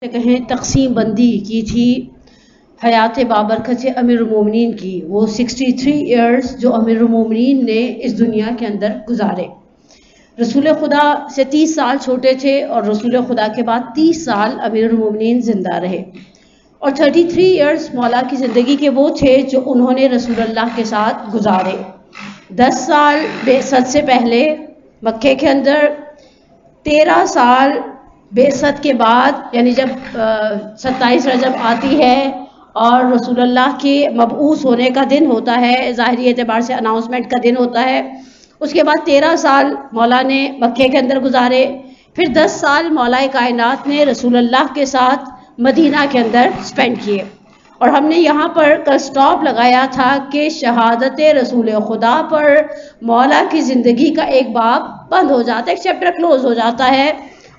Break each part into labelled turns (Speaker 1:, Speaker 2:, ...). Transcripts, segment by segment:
Speaker 1: کہیں تقسیم بندی کی تھی حیات بابرکت امیر المومنین کی، وہ 63 ایئرز جو امیر المومنین نے اس دنیا کے اندر گزارے۔ رسول خدا سے 30 سال چھوٹے تھے اور رسول خدا کے بعد 30 سال امیر المومنین زندہ رہے، اور 33 ایئرز مولا کی زندگی کے وہ تھے جو انہوں نے رسول اللہ کے ساتھ گزارے۔ 10 سال بعثت سے پہلے مکے کے اندر، 13 سال بعثت کے بعد، یعنی جب 27 رجب آتی ہے اور رسول اللہ کے مبعوث ہونے کا دن ہوتا ہے، ظاہری اعتبار سے اناؤنسمنٹ کا دن ہوتا ہے، اس کے بعد 13 سال مولا نے مکے کے اندر گزارے۔ پھر 10 سال مولا کائنات نے رسول اللہ کے ساتھ مدینہ کے اندر سپینڈ کیے، اور ہم نے یہاں پر کل سٹاپ لگایا تھا کہ شہادت رسول خدا پر مولا کی زندگی کا ایک باب بند ہو جاتا ہے، ایک چیپٹر کلوز ہو جاتا ہے،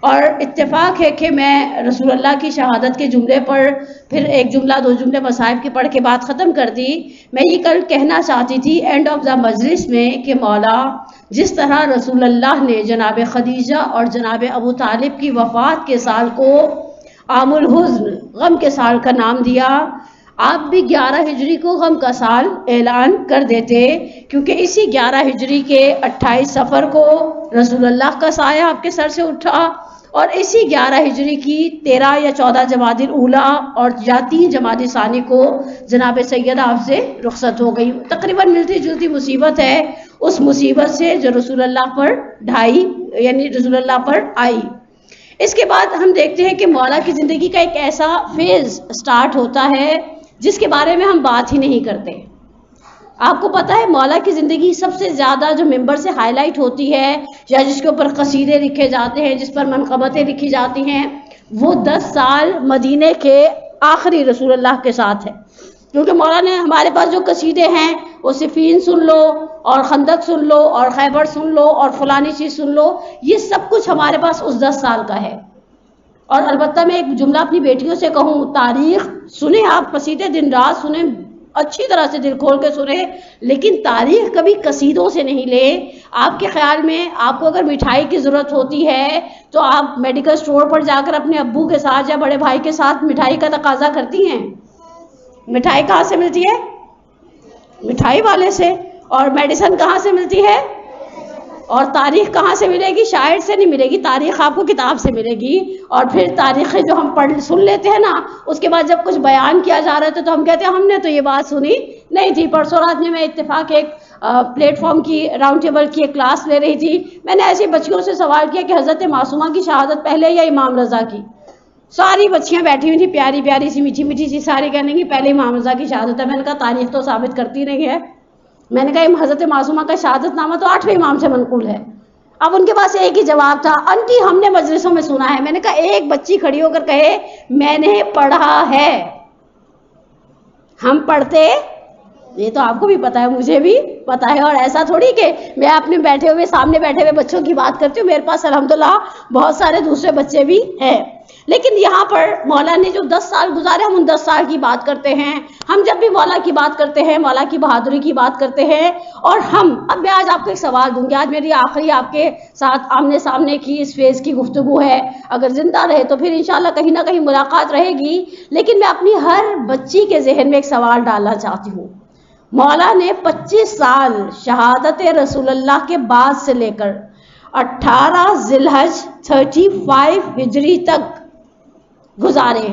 Speaker 1: اور اتفاق ہے کہ میں رسول اللہ کی شہادت کے جملے پر پھر ایک جملہ 2 جملے مصائب کی پڑھ کے بات ختم کر دی۔ میں یہ کل کہنا چاہتی تھی اینڈ آف دا مجلس میں کہ مولا جس طرح رسول اللہ نے جناب خدیجہ اور جناب ابو طالب کی وفات کے سال کو عام الحزن، غم کے سال کا نام دیا، آپ بھی 11 ہجری کو غم کا سال اعلان کر دیتے، کیونکہ اسی 11 ہجری کے 28 صفر کو رسول اللہ کا سایہ آپ کے سر سے اٹھا، اور اسی 11 ہجری کی 13 یا 14 جمادی الاولیٰ اور یا 3 جمادی ثانی کو جناب سیدہ آپ سے رخصت ہو گئی۔ تقریباً ملتی جلتی مصیبت ہے اس مصیبت سے جو رسول اللہ پر یعنی رسول اللہ پر آئی۔ اس کے بعد ہم دیکھتے ہیں کہ مولا کی زندگی کا ایک ایسا فیز سٹارٹ ہوتا ہے جس کے بارے میں ہم بات ہی نہیں کرتے۔ آپ کو پتہ ہے مولا کی زندگی سب سے زیادہ جو ممبر سے ہائی لائٹ ہوتی ہے، یا جس کے اوپر قصیدے لکھے جاتے ہیں، جس پر منقبتیں لکھی جاتی ہیں، وہ 10 سال مدینے کے آخری رسول اللہ کے ساتھ ہے، کیونکہ مولا نے ہمارے پاس جو قصیدے ہیں وہ صفین سن لو اور خندق سن لو اور خیبر سن لو اور فلانی چیز سن لو، یہ سب کچھ ہمارے پاس اس 10 سال کا ہے۔ اور البتہ میں ایک جملہ اپنی بیٹیوں سے کہوں، تاریخ سنیں آپ، قصیدے دن رات سنیں، اچھی طرح سے دل کھول کے سنیں، لیکن تاریخ کبھی قصیدوں سے نہیں لے۔ آپ کے خیال میں آپ کو اگر مٹھائی کی ضرورت ہوتی ہے تو آپ میڈیکل سٹور پر جا کر اپنے ابو کے ساتھ یا بڑے بھائی کے ساتھ مٹھائی کا تقاضا کرتی ہیں؟ مٹھائی کہاں سے ملتی ہے؟ مٹھائی والے سے۔ اور میڈیسن کہاں سے ملتی ہے؟ اور تاریخ کہاں سے ملے گی؟ شاعر سے نہیں ملے گی، تاریخ آپ کو کتاب سے ملے گی۔ اور پھر تاریخیں جو ہم سن لیتے ہیں نا، اس کے بعد جب کچھ بیان کیا جا رہا تھا تو ہم کہتے ہیں ہم نے تو یہ بات سنی نہیں تھی۔ پرسوں رات میں اتفاق ایک پلیٹ فارم کی راؤنڈ ٹیبل کی ایک کلاس لے رہی تھی، میں نے ایسی بچیوں سے سوال کیا کہ حضرت معصومہ کی شہادت پہلے یا امام رضا کی؟ ساری بچیاں بیٹھی ہوئی تھی، پیاری پیاری سی، میٹھی میٹھی سی، ساری کہنے کی پہلے امام رضا کی شہادت ہے۔ میں نے کہا تاریخ تو ثابت کرتی نہیں ہے۔ میں نے کہا حضرت معصومہ کا شہادت نامہ تو 8ویں امام سے منقول ہے۔ اب ان کے پاس ایک ہی جواب تھا، انٹی ہم نے مجلسوں میں سنا ہے۔ میں نے کہا ایک بچی کھڑی ہو کر کہے میں نے پڑھا ہے۔ ہم پڑھتے، یہ تو آپ کو بھی پتا ہے، مجھے بھی پتا ہے، اور ایسا تھوڑی کہ میں اپنے سامنے بیٹھے ہوئے بچوں کی بات کرتی ہوں، میرے پاس الحمدللہ بہت سارے دوسرے بچے بھی ہیں۔ لیکن یہاں پر مولا نے جو 10 سال گزارے، ہم ان 10 سال کی بات کرتے ہیں۔ ہم جب بھی مولا کی بات کرتے ہیں، مولا کی بہادری کی بات کرتے ہیں، اور اب میں آج آپ کو ایک سوال دوں گی، آج میری آخری آپ کے ساتھ آمنے سامنے کی اس فیز کی گفتگو ہے، اگر زندہ رہے تو پھر انشاءاللہ کہیں نہ کہیں ملاقات رہے گی، لیکن میں اپنی ہر بچی کے ذہن میں ایک سوال ڈالنا چاہتی ہوں۔ مولا نے 25 سال شہادت رسول اللہ کے بعد سے لے کر 18 ذی الحج 35 ہجری تک گزارے،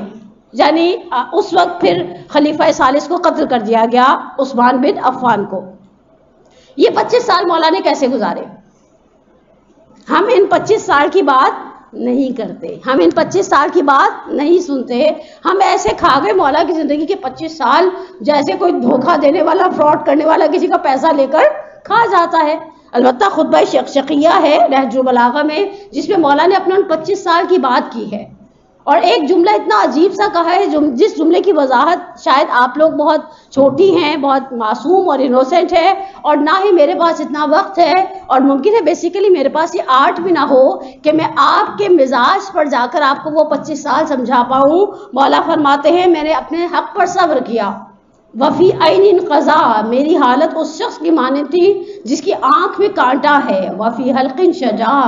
Speaker 1: یعنی اس وقت پھر خلیفہ ثالث کو قتل کر دیا گیا، عثمان بن عفان کو۔ یہ 25 سال مولا نے کیسے گزارے؟ ہم ان 25 سال کی بات نہیں کرتے، ہم ان 25 سال کی بات نہیں سنتے۔ ہم ایسے کھا گئے مولا کی زندگی کے 25 سال جیسے کوئی دھوکہ دینے والا، فراڈ کرنے والا کسی کا پیسہ لے کر کھا جاتا ہے۔ البتہ خطبہ شقشقیہ ہے نہج البلاغہ میں، جس میں مولا نے اپنے ان 25 سال کی بات کی ہے، اور ایک جملہ اتنا عجیب سا کہا ہے جس جملے کی وضاحت شاید آپ لوگ بہت چھوٹی ہیں، بہت معصوم اور انوسینٹ ہے، اور نہ ہی میرے پاس اتنا وقت ہے، اور ممکن ہے بیسیکلی میرے پاس یہ آرٹ بھی نہ ہو کہ میں آپ کے مزاج پر جا کر آپ کو وہ 25 سال سمجھا پاؤں۔ مولا فرماتے ہیں میں نے اپنے حق پر صبر کیا، وفی عین قضا، میری حالت اس شخص کی مانند تھی جس کی آنکھ میں کانٹا ہے، وفی حلق شجا،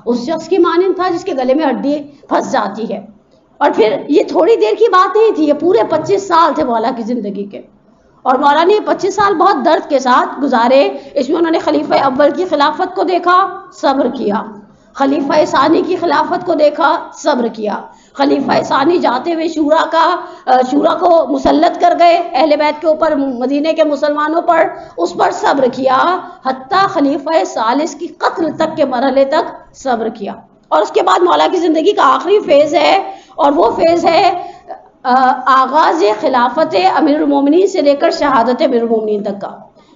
Speaker 1: اس شخص کی مانند تھا جس کے گلے میں ہڈی پھنس جاتی ہے۔ اور پھر یہ تھوڑی دیر کی بات نہیں تھی، یہ پورے 25 سال تھے مولا کی زندگی کے، اور مولا نے 25 سال بہت درد کے ساتھ گزارے۔ اس میں انہوں نے خلیفہ اول کی خلافت کو دیکھا، صبر کیا، خلیفہ ثانی کی خلافت کو دیکھا، صبر کیا، خلیفہ ثانی جاتے ہوئے شورا کو مسلط کر گئے اہل بیت کے اوپر، مدینے کے مسلمانوں پر، اس پر صبر کیا، حتیٰ خلیفہ ثالث کی قتل تک کے مرحلے تک صبر کیا۔ اور اس کے بعد مولا کی زندگی کا آخری فیز ہے، اور وہ فیز ہے آغاز خلافت امیر المومنین سے لے کر شہادت امیر المومنین تک کا۔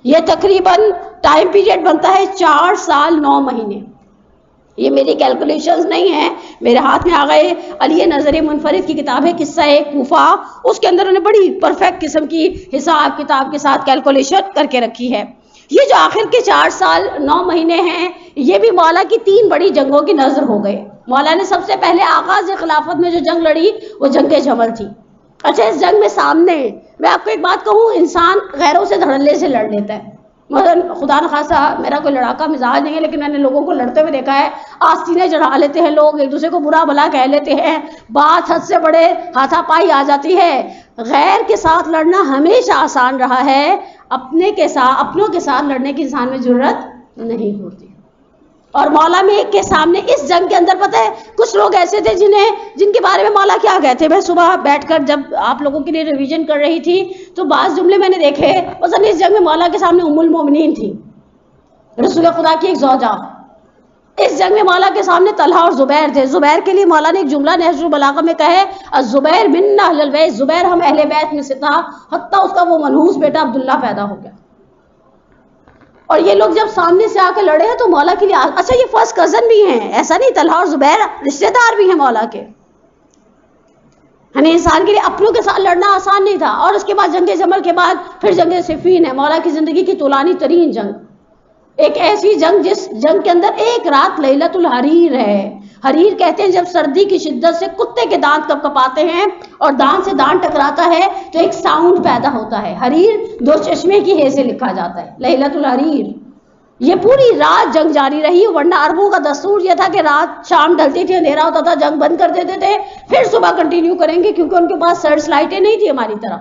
Speaker 1: یہ تقریباً ٹائم پیریڈ بنتا ہے 4 سال 9 مہینے۔ یہ میری کیلکولیشنز نہیں ہیں، میرے ہاتھ میں آ گئے علی نظری منفرد کی کتاب ہے قصہ کوفہ، اس کے اندر انہوں نے بڑی پرفیکٹ قسم کی حساب کتاب کے ساتھ کیلکولیشن کر کے رکھی ہے۔ یہ جو آخر کے 4 سال 9 مہینے ہیں، یہ بھی مولا کی 3 بڑی جنگوں کی نظر ہو گئے۔ مولا نے سب سے پہلے آغاز خلافت میں جو جنگ لڑی وہ جنگ جمل تھی۔ اچھا، اس جنگ میں سامنے میں آپ کو ایک بات کہوں، انسان غیروں سے دھڑلے سے لڑ لیتا ہے۔ مثلا خدا نخواستہ میرا کوئی لڑاکا مزاج نہیں ہے، لیکن میں نے لوگوں کو لڑتے ہوئے دیکھا ہے، آستینیں چڑھا لیتے ہیں لوگ، ایک دوسرے کو برا بھلا کہہ لیتے ہیں، بات حد سے بڑے ہاتھا پائی آ جاتی ہے۔ غیر کے ساتھ لڑنا ہمیشہ آسان رہا ہے، اپنوں کے ساتھ لڑنے کی انسان میں ضرورت نہیں ہوتی۔ اور مولا میں کے سامنے اس جنگ کے اندر پتہ ہے کچھ لوگ ایسے تھے جن کے بارے میں مولا کیا کہتے، میں صبح بیٹھ کر جب آپ لوگوں کے لیے ریویژن کر رہی تھی تو بعض جملے میں نے دیکھے، مثلا اس جنگ میں مولا کے سامنے ام المومنین تھی، رسول خدا کی ایک زوجہ۔ اس جنگ میں مولا کے سامنے طلحہ اور زبیر تھے۔ زبیر کے لیے مولا نے ایک جملہ نہج البلاغہ میں کہا ہے، الزبیر منا اہل البیت، زبیر ہم اہل بیت میں سے تھا، حتیٰ اس کا وہ منحوس بیٹا عبداللہ پیدا ہو گیا۔ اور یہ لوگ جب سامنے سے آ کے لڑے ہیں تو مولا کے لیے اچھا یہ فرسٹ کزن بھی ہیں، ایسا نہیں، طلحہ اور زبیر رشتہ دار بھی ہیں مولا کے، یعنی انسان کے لیے اپنوں کے ساتھ لڑنا آسان نہیں تھا۔ اور اس کے بعد جنگ جمل کے بعد پھر جنگ صفین ہے، مولا کی زندگی کی طولانی ترین جنگ، ایک ایسی جنگ جس جنگ کے اندر ایک رات لیلۃ الحریر ہے۔ حریر کہتے ہیں جب سردی کی شدت سے کتے کے دانت کپ کپاتے ہیں اور دانت سے دانت ٹکراتا ہے تو ایک ساؤنڈ پیدا ہوتا ہے، حریر 2 چشمے کی ہے سے لکھا جاتا ہے، لیلۃ الحریر۔ یہ پوری رات جنگ جاری رہی، ورنہ عربوں کا دستور یہ تھا کہ رات شام ڈلتی تھی، اندھیرا ہوتا تھا، جنگ بند کر دیتے تھے، پھر صبح کنٹینیو کریں گے، کیونکہ ان کے پاس سرچ لائٹیں نہیں تھی ہماری طرح۔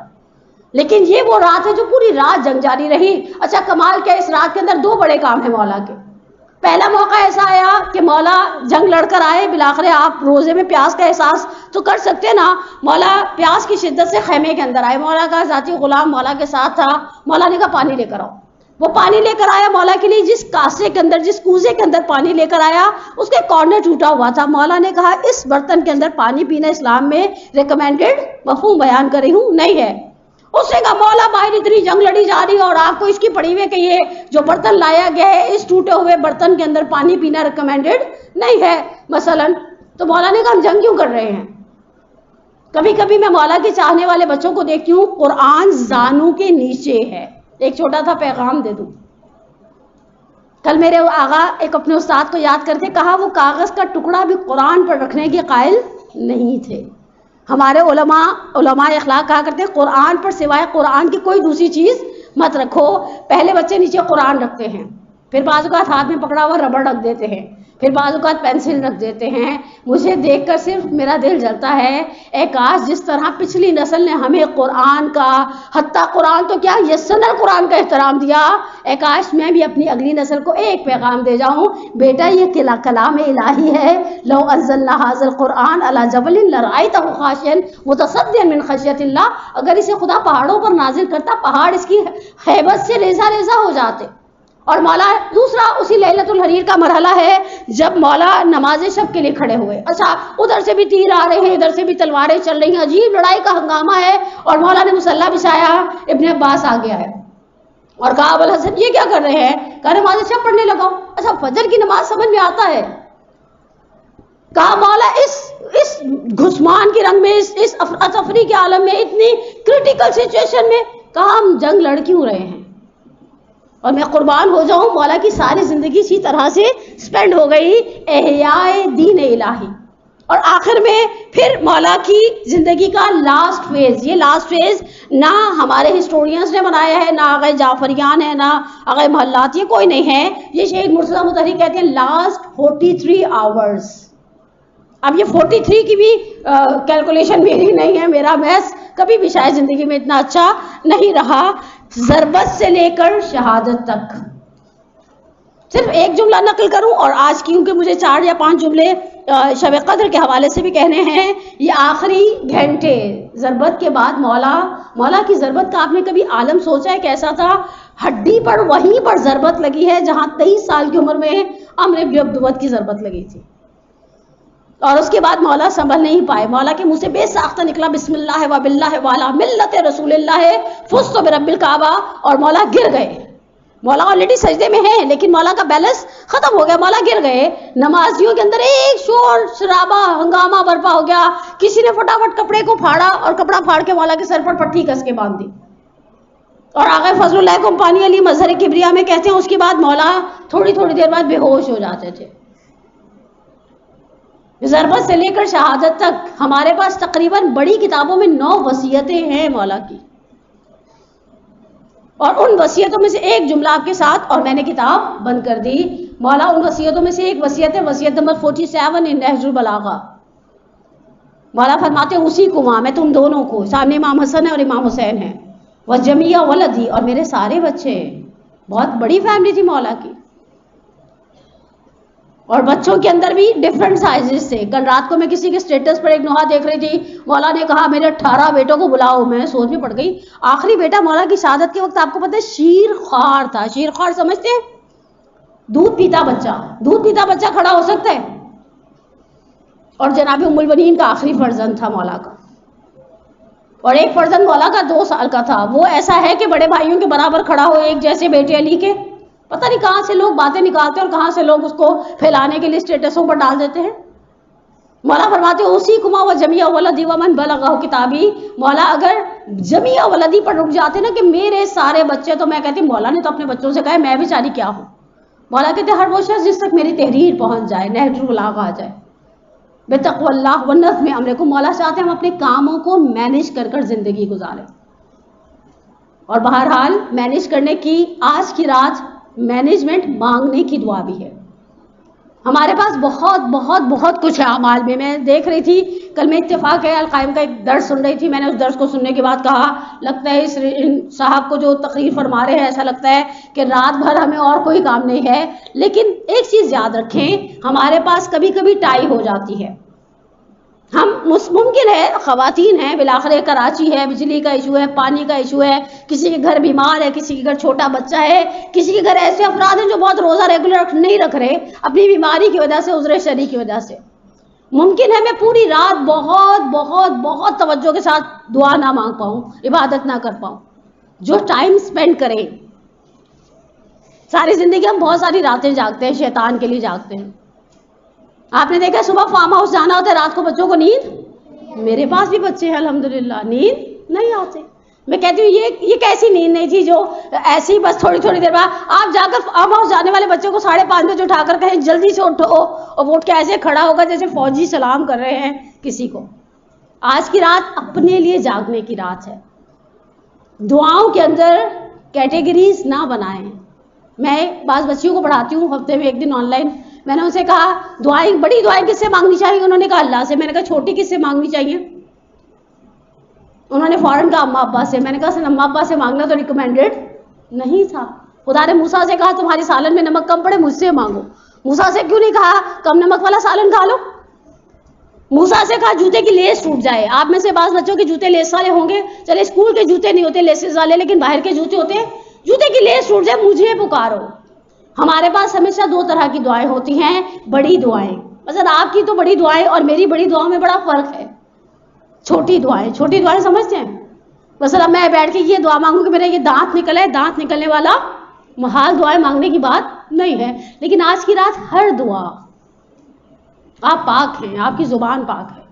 Speaker 1: لیکن یہ وہ رات ہے جو پوری رات جنگ جاری رہی۔ اچھا کمال کیا، اس رات کے اندر 2 بڑے کام ہیں مولا کے۔ پہلا موقع ایسا آیا کہ مولا جنگ لڑ کر آئے، بالآخر آپ روزے میں پیاس کا احساس تو کر سکتے نا، مولا پیاس کی شدت سے خیمے کے اندر آئے، مولا کا ذاتی غلام مولا کے ساتھ تھا، مولا نے کہا پانی لے کر آؤ۔ وہ پانی لے کر آیا مولا کے لیے، جس کاسے کے اندر، جس کوزے کے اندر پانی لے کر آیا اس کے کارنر ٹوٹا ہوا تھا۔ مولا نے کہا اس برتن کے اندر پانی پینا اسلام میں ریکمینڈڈ، مفہوم بیان کر رہی ہوں، نہیں ہے۔ اس نے کہا مولا باہر اتنی جنگ لڑی جا رہی ہے اور آپ کو اس کی پڑی ہوئی کہ یہ جو برتن لایا گیا ہے اس ٹوٹے ہوئے برتن کے اندر پانی پینا ریکمینڈڈ نہیں ہے مثلا۔ تو مولا نے کہا ہم جنگ کیوں کر رہے ہیں؟ کبھی کبھی میں مولا کے چاہنے والے بچوں کو دیکھتی ہوں، قرآن زانوں کے نیچے ہے، ایک چھوٹا سا پیغام دے دوں۔ کل میرے آغا ایک اپنے استاد کو یاد کرتے کہا وہ کاغذ کا ٹکڑا بھی قرآن پر رکھنے کے قائل نہیں تھے۔ ہمارے علماء اخلاق کہا کرتے قرآن پر سوائے قرآن کی کوئی دوسری چیز مت رکھو۔ پہلے بچے نیچے قرآن رکھتے ہیں، پھر بعض اوقات ہاتھ میں پکڑا ہوا ربڑ رکھ دیتے ہیں، پھر بعض اوقات پینسل رکھ دیتے ہیں۔ مجھے دیکھ کر صرف میرا دل جلتا ہے، اے کاش جس طرح پچھلی نسل نے ہمیں قرآن کا، حتیٰ قرآن تو کیا یسن القرآن کا احترام دیا، اے کاش میں بھی اپنی اگلی نسل کو ایک پیغام دے جاؤں، بیٹا یہ کلام الہی ہے، لو انزلنا ھذا القرآن علی جبل لرأیتہ خاشعا متصدعا من خشیۃ اللہ، اگر اسے خدا پہاڑوں پر نازل کرتا پہاڑ اس کی ہیبت سے ریزہ ریزہ ہو جاتے۔ اور مولا دوسرا اسی لیلۃ الحریر کا مرحلہ ہے جب مولا نماز شب کے لیے کھڑے ہوئے۔ اچھا ادھر سے بھی تیر آ رہے ہیں، ادھر سے بھی تلواریں چل رہی ہیں، عجیب لڑائی کا ہنگامہ ہے، اور مولا نے مصلی بچھایا، ابن عباس آ گیا ہے اور کہا ابوالحسن یہ کیا کر رہے ہیں؟ کہا نماز شب پڑھنے لگا۔ اچھا فجر کی نماز سمجھ میں آتا ہے؟ کہا مولا اس گھسمان کے رنگ میں، اس افراتفری کے عالم میں، اتنی کریٹیکل سچویشن میں، کہا ہم جنگ لڑ کیوں رہے ہیں؟ اور میں قربان ہو جاؤں، مولا کی ساری زندگی اسی طرح سے سپینڈ ہو گئی احیاء دین الہی۔ اور آخر میں پھر مولا کی زندگی کا لاسٹ فیز، یہ لاسٹ فیز نہ ہمارے ہسٹورینز نے بنایا ہے، نہ آغا جعفریان ہے، نہ آغا محلات، یہ کوئی نہیں ہے، یہ شہید مرتضیٰ مطہری کہتے ہیں لاسٹ 43 آورز، اب یہ 43 کی بھی کیلکولیشن میری نہیں ہے، میرا میتھس کبھی بھی شاید زندگی میں اتنا اچھا نہیں رہا. ضربت سے لے کر شہادت تک. صرف ایک جملہ نقل کروں، اور آج کیونکہ مجھے 4 یا 5 جملے شب قدر کے حوالے سے بھی کہنے ہیں. یہ آخری گھنٹے ضربت کے بعد مولا کی ضربت کا آپ نے کبھی عالم سوچا ہے کیسا تھا؟ ہڈی پر وہیں پر ضربت لگی ہے جہاں 23 سال کی عمر میں عمرو بن عبدود کی ضربت لگی تھی. اور اس کے بعد مولا سنبھل نہیں پائے. مولا کے منہ سے بے ساختہ نکلا بسم اللہ و باللہ والا ملت رسول اللہ فزت برب الکعبہ، اور مولا گر گئے. مولا آلریڈی سجدے میں ہیں لیکن مولا کا بیلنس ختم ہو گیا، مولا گر گئے. نمازیوں کے اندر ایک شور شرابہ ہنگامہ برپا ہو گیا. کسی نے فٹافٹ کپڑے کو پھاڑا اور کپڑا پھاڑ کے مولا کے سر پر پٹھی کس کے باندھ دی. اور آغا فضل اللہ کمپانی علی مظہر کبریا میں کہتے ہیں اس کے بعد مولا تھوڑی دیر بعد بے ہوش ہو جاتے تھے. ضربت سے لے کر شہادت تک ہمارے پاس تقریباً بڑی کتابوں میں 9 وصیتیں ہیں مولا کی. اور ان وصیتوں میں سے ایک جملہ آپ کے ساتھ، اور میں نے کتاب بند کر دی. مولا ان وصیتوں میں سے ایک وصیت ہے، وصیت نمبر 47 ان نہج البلاغہ. مولا فرماتے ہیں اسی کو ماں میں تم دونوں کو، سامنے امام حسن ہے اور امام حسین ہیں، وہ جمیع ولدی، اور میرے سارے بچے ہیں. بہت بڑی فیملی تھی مولا کی. اور بچوں کے اندر بھی ڈفرنٹ سائزز تھے. کل رات کو میں کسی کے اسٹیٹس پر ایک نوحہ دیکھ رہی تھی، مولا نے کہا میرے 18 بیٹوں کو بلاؤ. میں سوچ میں پڑ گئی. آخری بیٹا مولا کی شہادت کے وقت آپ کو پتہ ہے شیر خوار تھا. شیر خوار سمجھتے ہیں؟ دودھ پیتا بچہ کھڑا ہو سکتا ہے. اور جناب ام البنین کا آخری فرزند تھا مولا کا، اور ایک فرزند مولا کا 2 سال کا تھا. وہ ایسا ہے کہ بڑے بھائیوں کے برابر کھڑا ہو، ایک جیسے بیٹے علی کے. پتہ نہیں کہاں سے لوگ باتیں نکالتے ہیں اور کہاں سے لوگ اس کو پھیلانے کے لیے اسٹیٹسوں پر ڈال دیتے ہیں. مولا فرماتے ہیں اسی کما و جمیع ولدی ومن بلغہ کتابی. مولا اگر جمیع ولدی پر رک جاتے نا کہ میرے سارے بچے، تو میں کہتی مولا نے تو اپنے بچوں سے کہا میں بیچاری کیا ہوں. مولا کہتے ہر وہ شخص جس تک میری تحریر پہنچ جائے، نہج البلاغہ آ جائے. بتقوی اللہ ونظم امرکم. مولا چاہتے ہیں ہم اپنے کاموں کو مینیج کر زندگی گزاریں. اور بہرحال مینیج کرنے کی آج کی رات مینجمنٹ مانگنے کی دعا بھی ہے. ہمارے پاس بہت کچھ ہے اعمال میں. میں دیکھ رہی تھی کل میں اتفاق ہے القائم کا ایک درس سن رہی تھی. میں نے اس درس کو سننے کے بعد کہا لگتا ہے اس صاحب کو جو تقریر فرما رہے ہیں ایسا لگتا ہے کہ رات بھر ہمیں اور کوئی کام نہیں ہے. لیکن ایک چیز یاد رکھیں، ہمارے پاس کبھی ٹائی ہو جاتی ہے. ہم ممکن ہے خواتین ہیں، بالآخر کراچی ہے، بجلی کا ایشو ہے، پانی کا ایشو ہے، کسی کے گھر بیمار ہے، کسی کے گھر چھوٹا بچہ ہے، کسی کے گھر ایسے افراد ہیں جو بہت روزہ ریگولر نہیں رکھ رہے اپنی بیماری کی وجہ سے، عذر شرعی کی وجہ سے. ممکن ہے میں پوری رات بہت توجہ کے ساتھ دعا نہ مانگ پاؤں، عبادت نہ کر پاؤں. جو ٹائم سپینڈ کریں، ساری زندگی ہم بہت ساری راتیں جاگتے ہیں، شیطان کے لیے جاگتے ہیں. آپ نے دیکھا صبح فارم ہاؤس جانا ہوتا ہے، رات کو بچوں کو نیند، میرے پاس بھی بچے ہیں الحمدللہ، نیند نہیں آتے. میں کہتی ہوں یہ کیسی نیند نہیں تھی جو ایسی ہی بس تھوڑی دیر بعد آپ جا کر فارم ہاؤس جانے والے بچوں کو 5:30 بجے اٹھا کر کہیں جلدی سے اٹھو، اور وہ اٹھ کے ایسے کھڑا ہوگا جیسے فوجی سلام کر رہے ہیں کسی کو. آج کی رات اپنے لیے جاگنے کی رات ہے. دعاؤں کے اندر کیٹیگریز نہ بنائیں. میں بعض بچیوں کو پڑھاتی ہوں، ہفتے میں ایک دن آن لائن. میں نے ان سے کہا بڑی دعائیں کس سے مانگنی چاہیے؟ انہوں نے کہا اللہ سے. میں نے کہا چھوٹی کس سے مانگنی چاہیے؟ انہوں نے فوراً کہا اماں ابا سے. میں نے کہا اماں ابا سے مانگنا تو ریکمینڈڈ نہیں تھا. خدا نے موسیٰ سے کہا تمہاری سالن میں نمک کم پڑے، مجھ سے مانگو. موسیٰ سے کیوں نہیں کہا کم نمک والا سالن کھا لو؟ موسیٰ سے کہا جوتے کی لیس ٹوٹ جائے. آپ میں سے بعض بچوں کے جوتے لیس والے ہوں گے، چلے اسکول کے جوتے نہیں ہوتے لیسز والے، لیکن باہر کے جوتے ہوتے ہیں، جوتے کی لیس ٹوٹ جائے مجھے پکارو. ہمارے پاس ہمیشہ 2 طرح کی دعائیں ہوتی ہیں. بڑی دعائیں، مثلا آپ کی تو بڑی دعائیں اور میری بڑی دعاؤں میں بڑا فرق ہے. چھوٹی دعائیں سمجھتے ہیں؟ مثلا میں بیٹھ کے یہ دعا مانگوں کہ میرا یہ دانت نکلا ہے، دانت نکلنے والا محال دعائیں مانگنے کی بات نہیں ہے. لیکن آج کی رات ہر دعا، آپ پاک ہیں، آپ کی زبان پاک ہے،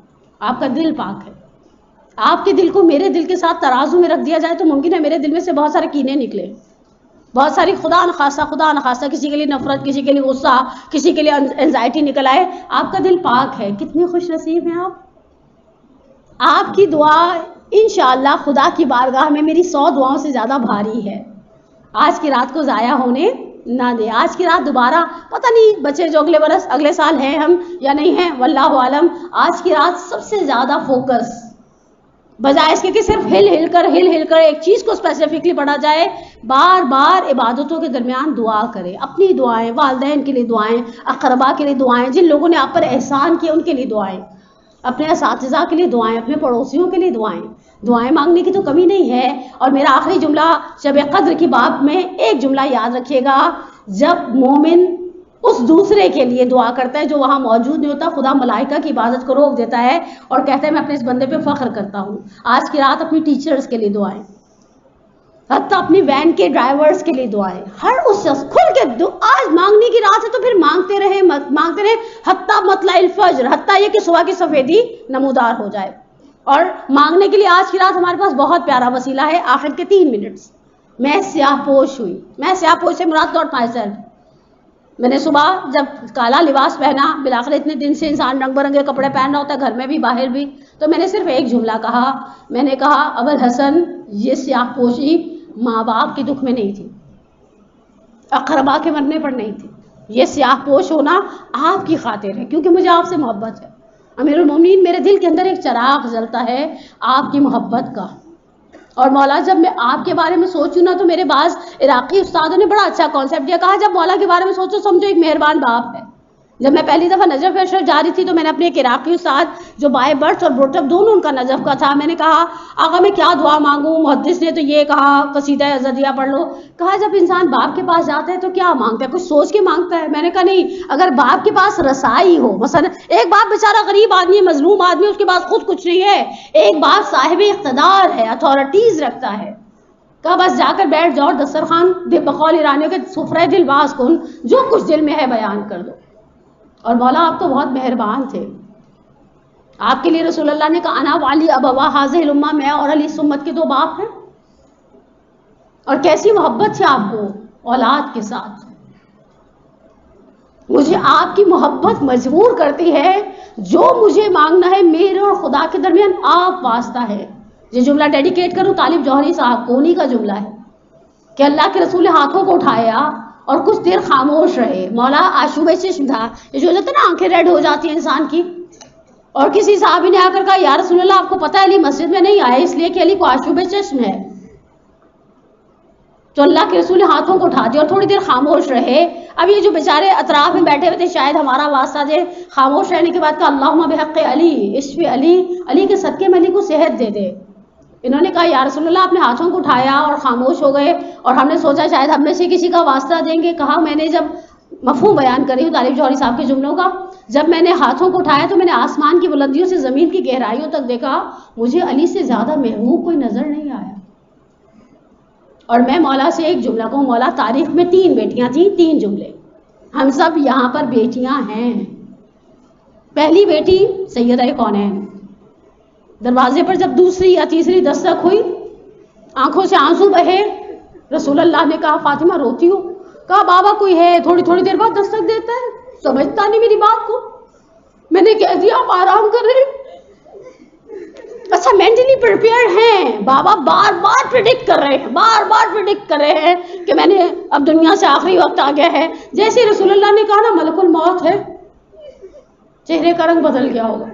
Speaker 1: آپ کا دل پاک ہے. آپ کے دل کو میرے دل کے ساتھ ترازو میں رکھ دیا جائے تو ممکن ہے میرے دل میں سے بہت سارے کینے نکلے، بہت ساری خدا نخواستہ کسی کے لیے نفرت، کسی کے لیے غصہ، کسی کے لیے انزائٹی نکل آئے. آپ کا دل پاک ہے. کتنے خوش نصیب ہیں آپ. آپ کی دعا انشاءاللہ خدا کی بارگاہ میں میری 100 دعاؤں سے زیادہ بھاری ہے. آج کی رات کو ضائع ہونے نہ دے. آج کی رات دوبارہ پتہ نہیں بچے جو اگلے برس اگلے سال ہیں ہم یا نہیں ہیں واللہ عالم. آج کی رات سب سے زیادہ فوکس بجائے اس کے کہ صرف ہل کر ایک چیز کو اسپیسیفکلی پڑھا جائے, بار بار عبادتوں کے درمیان دعا کرے. اپنی دعائیں, والدین کے لیے دعائیں, اقربا کے لیے دعائیں, جن لوگوں نے آپ پر احسان کیا ان کے لیے دعائیں, اپنے اساتذہ کے لیے دعائیں, اپنے پڑوسیوں کے لیے دعائیں. دعائیں مانگنے کی تو کمی نہیں ہے. اور میرا آخری جملہ شب قدر کی باب میں ایک جملہ یاد رکھیے گا, جب مومن اس دوسرے کے لیے دعا کرتا ہے جو وہاں موجود نہیں ہوتا, خدا ملائکہ کی عبادت کو روک دیتا ہے اور کہتا ہے میں اپنے اس بندے پہ فخر کرتا ہوں. آج کی رات اپنی ٹیچرز کے لیے دعائیں, حتیٰ اپنی وین کے ڈرائیورز کے لیے دعائیں, ہر اس شخص کھل کے آج مانگنے کی رات ہے تو پھر مانگتے رہے حتیٰ مطلع الفجر, حتیٰ یہ کہ صبح کی سفیدی نمودار ہو جائے. اور مانگنے کے لیے آج کی رات ہمارے پاس بہت پیارا وسیلہ ہے. آخر کے 3 منٹس میں سیاہ پوش ہوئی. میں سیاہ پوش سے مراد ناٹ مائی سیلف. میں نے صبح جب کالا لباس پہنا, بالآخر اتنے دن سے انسان رنگ برنگے کپڑے پہن رہا ہوتا ہے گھر میں بھی باہر بھی, تو میں نے صرف ایک جملہ کہا. میں نے کہا ابوالحسن یہ سیاہ پوشی ماں باپ کے دکھ میں نہیں تھی, اقربا کے مرنے پر نہیں تھی, یہ سیاہ پوش ہونا آپ کی خاطر ہے کیونکہ مجھے آپ سے محبت ہے. امیر المومنین میرے دل کے اندر ایک چراغ جلتا ہے آپ کی محبت کا. اور مولا جب میں آپ کے بارے میں سوچوں نا تو میرے بعض عراقی استادوں نے بڑا اچھا کانسیپٹ دیا, کہا جب مولا کے بارے میں سوچو سمجھو ایک مہربان باپ ہے. جب میں پہلی دفعہ نجف اشرف جا رہی تھی تو میں نے اپنے ایک عراقی استاد جو بائے برتھ اور بروٹپ دونوں ان کا نجف کا تھا, میں نے کہا آقا میں کیا دعا مانگوں, محدث نے تو یہ کہا قصیدہ ازدیہ پڑھ لو. کہا جب انسان باپ کے پاس جاتا ہے تو کیا مانگتا ہے, کچھ سوچ کے مانگتا ہے. میں نے کہا نہیں, اگر باپ کے پاس رسائی ہو, مثلا ایک باپ بیچارہ غریب آدمی ہے, مظلوم آدمی, اس کے پاس خود کچھ نہیں ہے, ایک باپ صاحب اقتدار ہے, اتھارٹیز رکھتا ہے, کہا بس جا کر بیٹھ جاؤ دسترخوان بقول ایرانیوں کے سفرہ دل باز کن, جو کچھ دل میں ہے بیان کر دو. اور مولا آپ تو بہت مہربان تھے. آپ کے لیے رسول اللہ نے کہا انا والی ابوا حاضہ الامہ, میں اور علی سمت کے 2 باپ ہیں. اور کیسی محبت تھی آپ کو اولاد کے ساتھ. مجھے آپ کی محبت مجبور کرتی ہے, جو مجھے مانگنا ہے میرے اور خدا کے درمیان آپ واسطہ ہے. یہ جملہ ڈیڈیکیٹ کروں طالب جوہری صاحب کو, انہی کا جملہ ہے کہ اللہ کے رسول نے ہاتھوں کو اٹھایا اور کچھ دیر خاموش رہے. مولا آشوب چشم تھا, یہ جو ہوتا ہے نا آنکھیں ریڈ ہو جاتی ہیں انسان کی, اور کسی صحابی نے آ کر کہا یا رسول اللہ آپ کو پتہ ہے علی مسجد میں نہیں آئے اس لیے کہ علی کو آشوب چشم ہے. تو اللہ کے رسول نے ہاتھوں کو اٹھا دیا اور تھوڑی دیر خاموش رہے. اب یہ جو بیچارے اطراف میں بیٹھے ہوئے تھے شاید ہمارا واسطہ دے, خاموش رہنے کے بعد کہا اللہم بحق علی اشف علی, علی کے صدقے میں علی کو صحت دے دے. انہوں نے کہا یا رسول اللہ آپ نے ہاتھوں کو اٹھایا اور خاموش ہو گئے, اور ہم نے سوچا شاید ہم میں سے کسی کا واسطہ دیں گے. کہا میں نے جب مفہوم بیان کر رہی ہوں طالب جوہری صاحب کے جملوں کا, جب میں نے ہاتھوں کو اٹھایا تو میں نے آسمان کی بلندیوں سے زمین کی گہرائیوں تک دیکھا, مجھے علی سے زیادہ محبوب کوئی نظر نہیں آیا. اور میں مولا سے ایک جملہ کہوں, مولا تاریخ میں 3 بیٹیاں تھیں, 3 جملے, ہم سب یہاں پر بیٹیاں ہیں. پہلی بیٹی سیدہ کونین, دروازے پر جب دوسری یا تیسری دستک ہوئی, آنکھوں سے آنسو بہے, رسول اللہ نے کہا فاطمہ روتی ہو؟ کہا بابا کوئی ہے, تھوڑی دیر بعد دستک دیتا ہے, سمجھتا نہیں میری بات کو. میں نے کہہ دیا آپ آرام کر رہے ہیں. اچھا مینٹلی پریپیئر ہیں, بابا بار بار پریڈکٹ کر رہے ہیں کہ میں نے اب دنیا سے آخری وقت آ گیا ہے. جیسے رسول اللہ نے کہا نا ملک الموت ہے, چہرے کا رنگ بدل گیا ہوگا.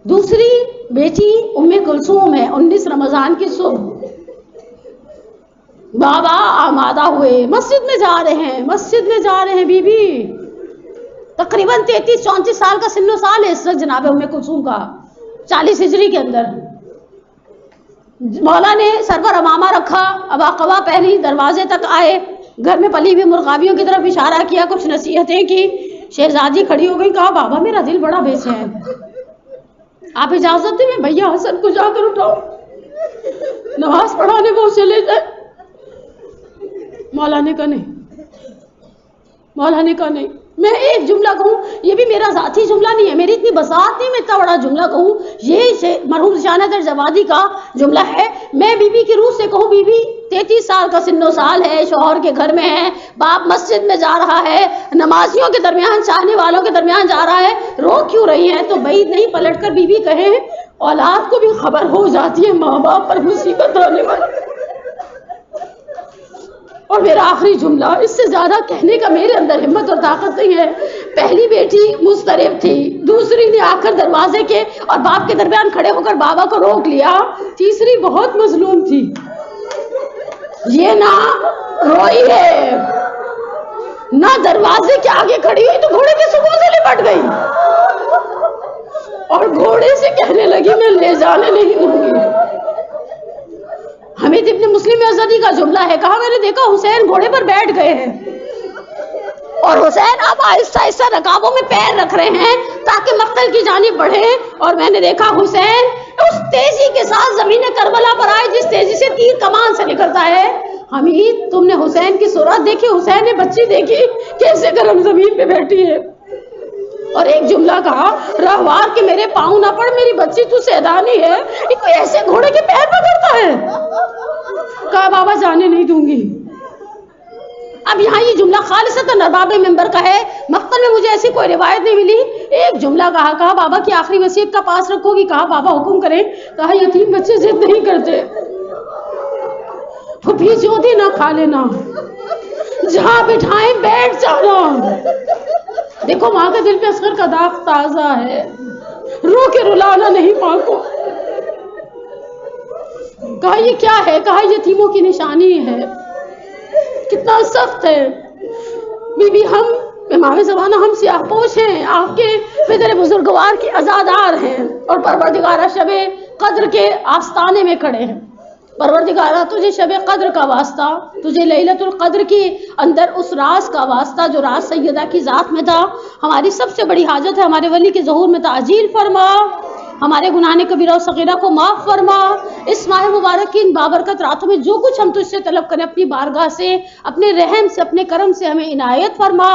Speaker 1: دوسری بیٹی ام کلثوم ہے, 19 رمضان کی صبح بابا آمادہ ہوئے, مسجد میں جا رہے ہیں بی بی, تقریباً 33-34 سال کا سن و سال ہے اس وقت جناب ام کلثوم کا, 40 ہجری کے اندر. مولا نے سر پر امامہ رکھا, اباقبا پہنی, دروازے تک آئے, گھر میں پلی ہوئی مرغابیوں کی طرف اشارہ کیا, کچھ نصیحتیں کی. شہزادی کھڑی ہو گئی, کہا بابا میرا دل بڑا بے چین ہے, آپ اجازت دیں میں بھیا حسن کو جا کر اٹھاؤں, نماز پڑھانے وہ چلے جائے. مولا نے کہا نہیں. میں ایک جملہ کہوں, یہ بھی میرا ذاتی جملہ نہیں ہے, میری اتنی بساط نہیں, میں اتنا بڑا جملہ کہوں, یہ مرحوم ذیشانہ در جوادی کا جملہ ہے. میں بی بی کی روح سے کہوں, بی بی 33 سال کا سن و سال ہے, شوہر کے گھر میں ہے, باپ مسجد میں جا رہا ہے, نمازیوں کے درمیان, چاہنے والوں کے درمیان جا رہا ہے, رو کیوں رہی ہیں؟ تو بعید نہیں پلٹ کر بی بی کہے, اولاد کو بھی خبر ہو جاتی ہے ماں باپ پر مصیبت آنے والی, اور میرا آخری جملہ، اس سے زیادہ کہنے کا میرے اندر ہمت اور طاقت نہیں ہے۔ پہلی بیٹی مضطرب تھی، دوسری نے آ کر دروازے کے اور باپ کے درمیان کھڑے ہو کر بابا کو روک لیا، تیسری بہت مظلوم تھی۔ یہ نہ روئی ہے نہ دروازے کے آگے کھڑی ہوئی تو گھوڑے کے سبوں سے لپٹ گئی اور گھوڑے سے کہنے لگی میں لے جانے نہیں دوں گی۔ حمید ابن مسلم ازدی کا جملہ ہے، کہا میں نے دیکھا حسین گھوڑے پر بیٹھ گئے ہیں اور حسین اب آہستہ آہستہ رکابوں میں پیر رکھ رہے ہیں تاکہ مقتل کی جانب بڑھے، اور میں نے دیکھا حسین اس تیزی کے ساتھ زمین کربلا پر آئے جس تیزی سے تیر کمان سے نکلتا ہے۔ حمید تم نے حسین کی صورت دیکھی، حسین نے بچی دیکھی کیسے گرم زمین پہ بیٹھی ہے، اور ایک جملہ کہا رہوار کہ میرے پاؤں نہ پڑ، میری بچی تو سیدانی ہے، یہ کوئی ایسے گھوڑے کے پیر پکڑتا ہے؟ کہا بابا جانے نہیں دوں گی۔ اب یہاں یہ جملہ خالصتاً ارباب منبر کا ہے، مقتل میں مجھے ایسی کوئی روایت نہیں ملی۔ ایک جملہ کہا بابا کی آخری وصیت کا پاس رکھو گی؟ کہا بابا حکم کریں۔ کہا یتیم بچے ضد نہیں کرتے، پھپھی چودی نہ کھا لینا، جہاں بٹھائیں بیٹھ جانا۔ دیکھو ماں کے دل پہ اصغر کا داغ تازہ ہے، رو کے رلانا نہیں ماں کو۔ کہا یہ کیا ہے؟ کہا یتیموں کی نشانی ہے۔ کتنا سخت ہے۔ بی بی ہم امام زمانہ ہم سیاہ پوش ہیں، آپ کے پدر بزرگوار کے عزادار ہیں اور پروردگارہ شب قدر کے آستانے میں کھڑے ہیں۔ پروردگارہ تجھے شب قدر کا واسطہ، تجھے لیلۃ القدر کے اندر اس راز کا واسطہ جو راز سیدہ کی ذات میں تھا۔ ہماری سب سے بڑی حاجت ہے ہمارے ولی کے ظہور میں تعجیل فرما، ہمارے گناہ کبیرہ و صغیرہ کو معاف فرما۔ اس ماہ مبارک کی ان بابرکت راتوں میں جو کچھ ہم تجھ سے طلب کریں اپنی بارگاہ سے، اپنے رحم سے، اپنے کرم سے ہمیں عنایت فرما۔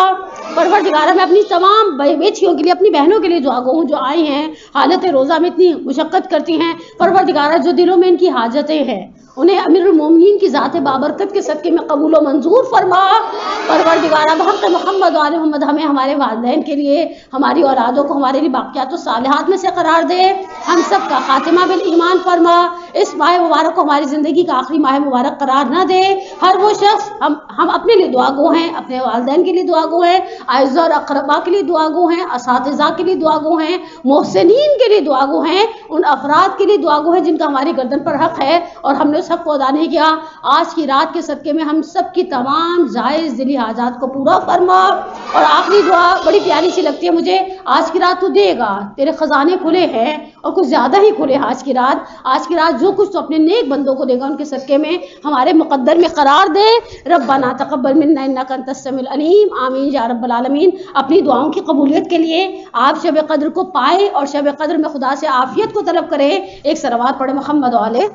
Speaker 1: پروردگارہ میں اپنی تمام بیٹیوں کے لیے، اپنی بہنوں کے لیے دعا گو ہوں جو آئی ہیں حالت روزہ میں اتنی مشقت کرتی ہیں۔ پروردگارہ جو دلوں میں ان کی حاجتیں ہیں انہیں امیر المومنین کی ذات بابرکت کے صدقے میں قبول و منظور فرما۔ پروردگارہ بحق محمد و آل محمد ہمیں ہمارے والدین کے لیے، ہماری اولادوں کو ہمارے لیے باقیات و صالحات میں سے قرار دے، ہم سب کا خاتمہ بالایمان فرما۔ اس ماہ مبارک کو ہماری زندگی کا آخری ماہ مبارک قرار نہ دے۔ ہر وہ شخص ہم اپنے لیے دعا گو ہیں، اپنے والدین کے لیے دعا گو ہیں، اعزاء اور اقربا کے لیے دعا گو ہیں، اساتذہ کے لیے دعا گو ہیں، محسنین کے لیے دعا گو ہیں، ان افراد کے لیے دعا گو ہیں جن کا ہماری گردن پر حق ہے اور ہم نے اس حق کو ادا نہیں کیا۔ آج کی رات کے صدقے میں ہم سب کی تمام جائز دلی حاجات کو پورا فرما۔ اور آخری دعا بڑی پیاری سی لگتی ہے مجھے، آج کی رات تو دے گا، تیرے خزانے کھلے ہیں اور کچھ زیادہ ہی کھلے۔ آج کی رات جو کچھ تو اپنے نیک بندوں کو دے گا ان کے صدقے میں ہمارے مقدر میں قرار دے۔ ربنا تقبل منا انک انت السمیع العلیم، آمین یا رب العالمین۔ اپنی دعاؤں کی قبولیت کے لیے آپ شب قدر کو پائے اور شب قدر میں خدا سے عافیت کو طلب کریں۔ ایک صلوات پڑھے محمد و آلہ